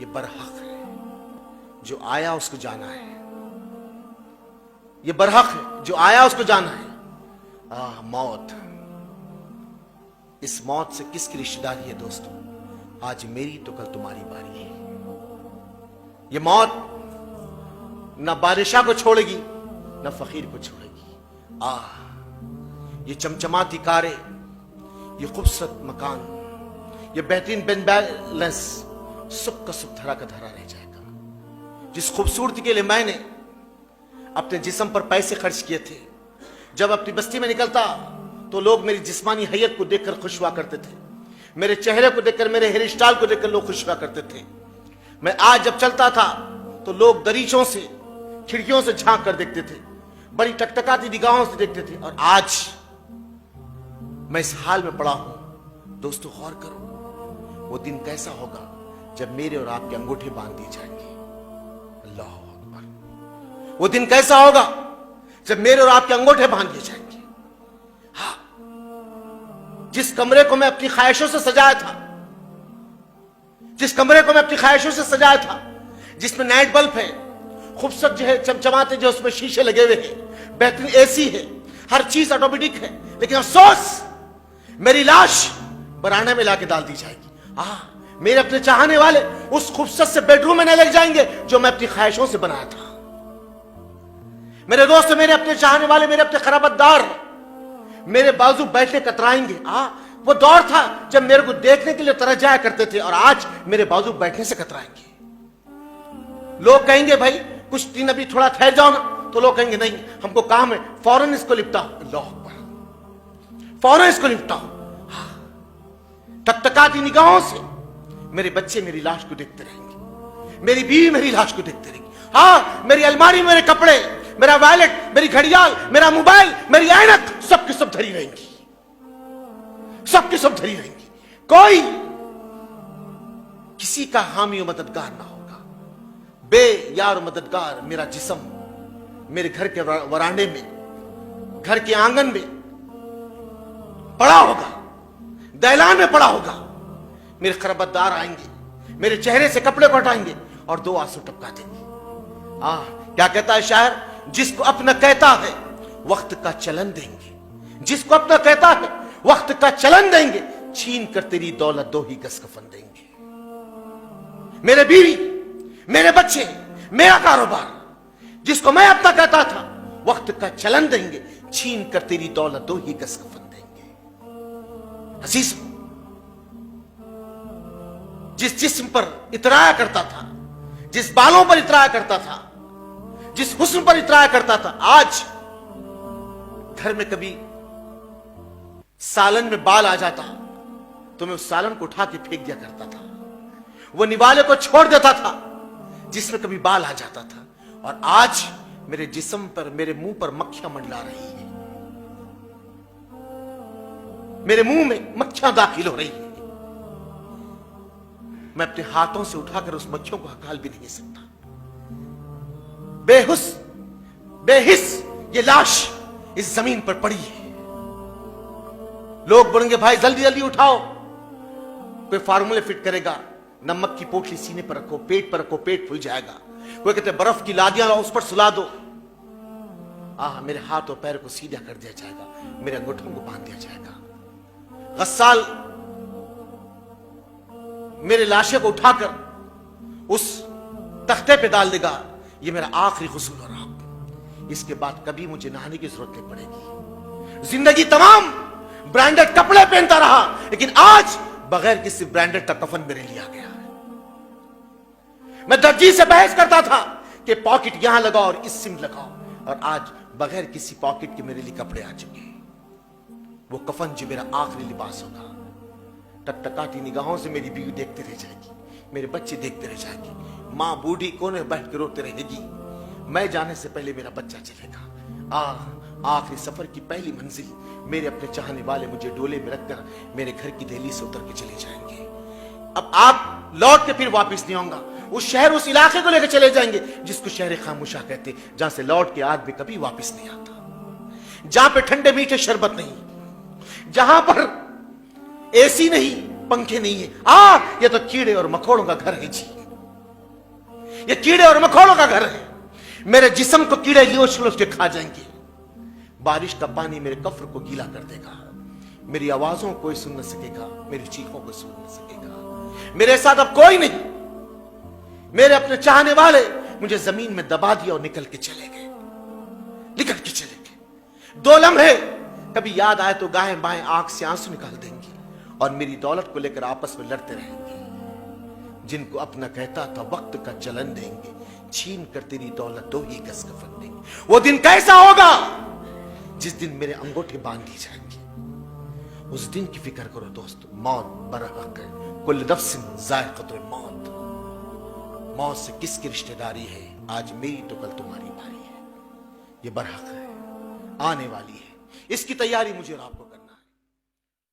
ये बरहक है, जो आया उसको जाना है। ये बरहक है, जो आया उसको जाना है। मौत, इस मौत से किसकी रिश्तेदारी है दोस्तों? आज मेरी तो कल तुम्हारी बारी है। ये मौत न बादशाह को छोड़ेगी न फकीर को छोड़ेगी। ये चमचमाती कारें, ये खूबसूरत मकान, ये बेहतरीन बिन बैलेंस सब का सब धरा का धरा रह जाएगा। जिस खूबसूरती के लिए मैंने अपने जिस्म पर पैसे खर्च किए थे, जब अपनी बस्ती में निकलता तो लोग मेरी जिस्मानी हैयत को देखकर खुश हुआ करते थे, मेरे चेहरे को देखकर, मेरे हेयर स्टाइल को देखकर लोग खुश हुआ करते थे। मैं आज जब चलता था तो लोग दरीचों से, खिड़कियों से झांक कर देखते थे, बड़ी टकटकाती निगाहों से देखते थे। और आज मैं इस हाल में पड़ा हूं। दोस्तों गौर करो, वो दिन कैसा होगा जब मेरे और आपके अंगूठे बांध दिए जाएंगे। अल्लाह अकबर। वो दिन कैसा होगा जब मेरे और आपके अंगूठे बांध दिए जाएंगे। हाँ, जिस कमरे को मैं अपनी ख्वाहिशों से सजाया था, जिस कमरे को मैं अपनी ख्वाहिशों से सजाया था, जिसमें नाइट बल्ब है, खूबसूरत जो है चमचमाते जो उसमें शीशे लगे हुए हैं, बेहतरीन एसी है, हर चीज ऑटोमेटिक है, लेकिन अफसोस मेरी लाश बरामदे में लाके डाल दी जाएगी। मेरे अपने चाहने वाले उस खूबसूरत से बेडरूम में नहीं लग जाएंगे जो मैं अपनी ख्वाहिशों से बनाया था। मेरे दोस्त, मेरे अपने चाहने वाले, मेरे अपने खराबतदार मेरे बाजू बैठे कतराएंगे। वो दौर था जब मेरे को देखने के लिए तरस जाया करते थे, और आज मेरे बाजू बैठने से कतराएंगे। लोग कहेंगे भाई कुछ दिन अभी थोड़ा ठहर जाओ ना, तो लोग कहेंगे नहीं हमको काम है, फौरन इसको निपटाओ। अल्लाह अकबर, फौरन इसको निपटाओ। टकटकाती निगाहों से मेरे बच्चे मेरी लाश को देखते रहेंगे, मेरी बीवी मेरी लाश को देखते रहेंगी। मेरी अलमारी, मेरे कपड़े, मेरा वॉलेट, मेरी घड़ियाल, मेरा मोबाइल, मेरी ऐनक, सबकी सब धरी रहेंगी, सबकी सब धरी रहेंगी। कोई किसी का हामी और मददगार ना होगा। बे यार और मददगार मेरा जिस्म मेरे घर के वरांडे में, घर के आंगन में पड़ा होगा, दैलान में पड़ा होगा। मेरे खरबतदार आएंगे, मेरे चेहरे से कपड़े को हटाएंगे और दो आंसू टपका देंगे। क्या कहता है शायर? जिसको अपना कहता है वक्त का चलन देंगे, जिसको अपना कहता है वक्त का चलन देंगे, छीन कर तेरी दौलत दो ही गज कफन देंगे। मेरे बीवी, मेरे बच्चे, मेरा कारोबार, जिसको मैं अपना कहता था वक्त का चलन देंगे, छीन कर तेरी दौलत दो ही गज कफन देंगे। अजीज, जिस जिस्म पर इतराया करता था, जिस बालों पर इतराया करता था, जिस हुस्न पर इतराया करता था, आज घर में कभी सालन में बाल आ जाता तो मैं उस सालन को उठा के फेंक दिया करता था। वो निवाले को छोड़ देता था जिसमें कभी बाल आ जाता था। और आज मेरे जिस्म पर, मेरे मुंह पर मक्खियां मंडला रही है, मेरे मुंह में मक्खियां दाखिल हो रही है। मैं अपने हाथों से उठाकर उस मक्खियों को हकाल भी नहीं सकता। बेहिस ये लाश इस जमीन पर पड़ी है। लोग बोलेंगे भाई जल्दी जल्दी उठाओ, कोई फार्मूले फिट करेगा, नमक की पोटली सीने पर रखो, पेट पर रखो, पेट फूल जाएगा। कोई कहते बर्फ की लादियां लाओ, उस पर सुला दो। मेरे हाथ और पैर को सीधा कर दिया जाएगा, मेरे अंगूठों को बांध दिया जाएगा। गस्साल मेरे लाशे को उठाकर उस तख्ते पे डाल देगा, ये मेरा आखिरी गुस्ल हो रहा। इसके बाद कभी मुझे नहाने की जरूरत नहीं पड़ेगी। जिंदगी तमाम ब्रांडेड कपड़े पहनता रहा, लेकिन आज बगैर किसी ब्रांडेड का कफन मेरे लिए आ गया है। मैं दर्जी से बहस करता था कि पॉकेट यहां लगाओ और इस सिम लगाओ, और आज बगैर किसी पॉकेट के मेरे लिए कपड़े आ चुके हैं। वो कफन जो मेरा आखिरी लिबास होगा। टकटकाती निगाहों से मेरी बीवी देखते रह जाएगी, मेरे बच्चे देखते रह जाएंगे, मां बूढ़ी कोने बैठ के रोते रहेगी। मैं जाने से पहले मेरा बच्चा चलेगा। आखिरी सफर की पहली मंजिल मेरे अपने चाहने वाले मुझे डोले में रखकर मेरे घर की दहलीज से उतर के चले जाएंगे। अब आप लौट के फिर वापस नहीं आऊंगा। उस शहर, उस इलाके को लेकर चले जाएंगे जिसको शहर खामोशा कहते, जहां से लौट के आदमी कभी वापस नहीं आता, जहां पे ठंडे मीठे शरबत नहीं, जहां पर एसी नहीं, पंखे नहीं है। ये तो कीड़े और मकोड़ों का घर है जी। ये कीड़े और मकोड़ों का घर है। मेरे जिस्म को कीड़े लियोच लियोच के खा जाएंगे। बारिश का पानी मेरे कफ्र को गीला कर देगा। मेरी आवाजों को कोई सुन न सकेगा, मेरी चीखों को सुन न सकेगा। मेरे साथ अब कोई नहीं। मेरे अपने चाहने वाले मुझे जमीन में दबा दिया और निकल के चले गए, निकल के चले गए। 2 लम्हे कभी याद आए तो गाएं बाएं आंख से आंसू निकाल देंगी और मेरी दौलत को लेकर आपस में लड़ते रहेंगे। जिनको अपना कहता था वक्त का चलन देंगे, छीन कर तेरी दौलत 2 ही गज कफन देंगे। वो दिन कैसा होगा जिस दिन मेरे अंगूठे बांध दी जाएंगी। उस दिन की फिक्र करो दोस्तों। मौत बरहक है, कुल नफ्सिन ज़ाइक़तुल मौत। मौत से किसकी रिश्तेदारी है, आज मेरी तो कल तुम्हारी बारी है। ये बरहक है, आने वाली है। इसकी तैयारी मुझे और आपको